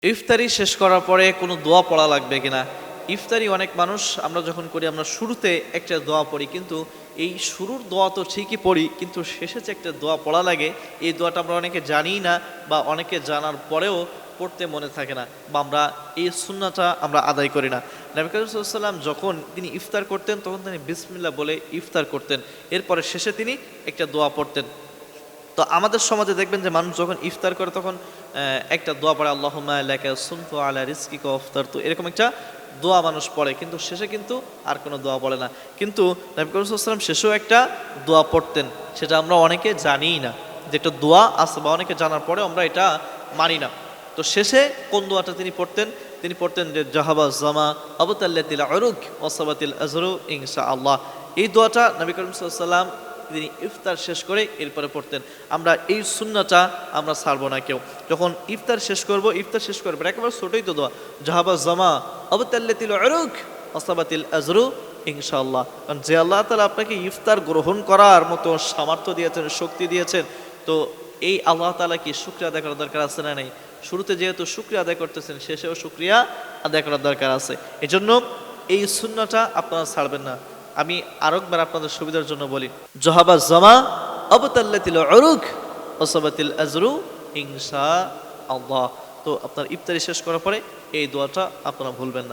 ইফতারি শেষ করার পরে কোনো দোয়া পড়া লাগবে কিনা? ইফতারি অনেক মানুষ আমরা যখন করি আমরা শুরুতে একটা দোয়া পড়ি, কিন্তু এই শুরুর দোয়া তো ঠিকই পড়ি, কিন্তু শেষে যে একটা দোয়া পড়া লাগে এই দোয়াটা আমরা অনেকে জানিই না, বা অনেকে জানার পরেও পড়তে মনে থাকে না, বা আমরা এই সুন্নাহটা আমরা আদায় করি না। নবী করিম সাল্লাল্লাহু আলাইহি ওয়াসাল্লাম যখন তিনি ইফতার করতেন তখন তিনি বিসমিল্লাহ বলে ইফতার করতেন, এরপরে শেষে তিনি একটা দোয়া পড়তেন। তো আমাদের সমাজে দেখবেন যে মানুষ যখন ইফতার করে তখন একটা দোয়া পড়ে, আল্লাহুম্মা লাকা সুমতু আলা রিজকিকা ওয়াফতারতু, এরকম একটা দোয়া মানুষ পড়ে, কিন্তু শেষে কিন্তু আর কোনো দোয়া পড়ে না। কিন্তু নবী করিম সাল্লাল্লাহু আলাইহি ওয়াসাল্লাম শেষেও একটা দোয়া পড়তেন, সেটা আমরা অনেকে জানিই না যে একটা দোয়া আছে, বা অনেকে জানার পরে আমরা এটা মানি না। তো শেষে কোন দোয়াটা তিনি পড়তেন? তিনি পড়তেন যে জাহাবা জামা আবতাল্লাতিল উরুক ওয়াসাবাতিল আজরু ইনশাআল্লাহ। এই দোয়াটা নবী করিম সাল্লাল্লাহু আলাইহি ওয়াসাল্লাম তিনি ইফতার শেষ করে এরপরে পড়তেন। আমরা এই সুন্নাহটা আমরা ছাড়বো না কেউ। যখন ইফতার শেষ করব, ইফতার শেষ করবো একেবারে ছোটই তো দোয়া, জাহাবা জামা আবতাল্লাতিল উরুক ওয়াসাবাতিল আজরু ইনশাআল্লাহ। কারণ যে আল্লাহ তাআলা আপনাকে ইফতার গ্রহণ করার মতো সামর্থ্য দিয়েছেন, শক্তি দিয়েছেন, তো এই আল্লাহ তাআলা কি শুকরিয়া আদায় করার দরকার আছে না নেই? শুরুতে যেহেতু শুকরিয়া আদায় করতেছেন, শেষেও শুকরিয়া আদায় করার দরকার আছে। এজন্য এই সুন্নাহটা আপনারা ছাড়বেন না। আমি আরেকবার আপনাদের সুবিধার জন্য বলি, জাহাবা জামা আবতাল্লাতিল উরুক ওয়াসাবাতিল আজরু ইনশাআল্লাহ। তো আপনার ইফতারি শেষ করার পরে এই দোয়াটা আপনারা ভুলবেন না।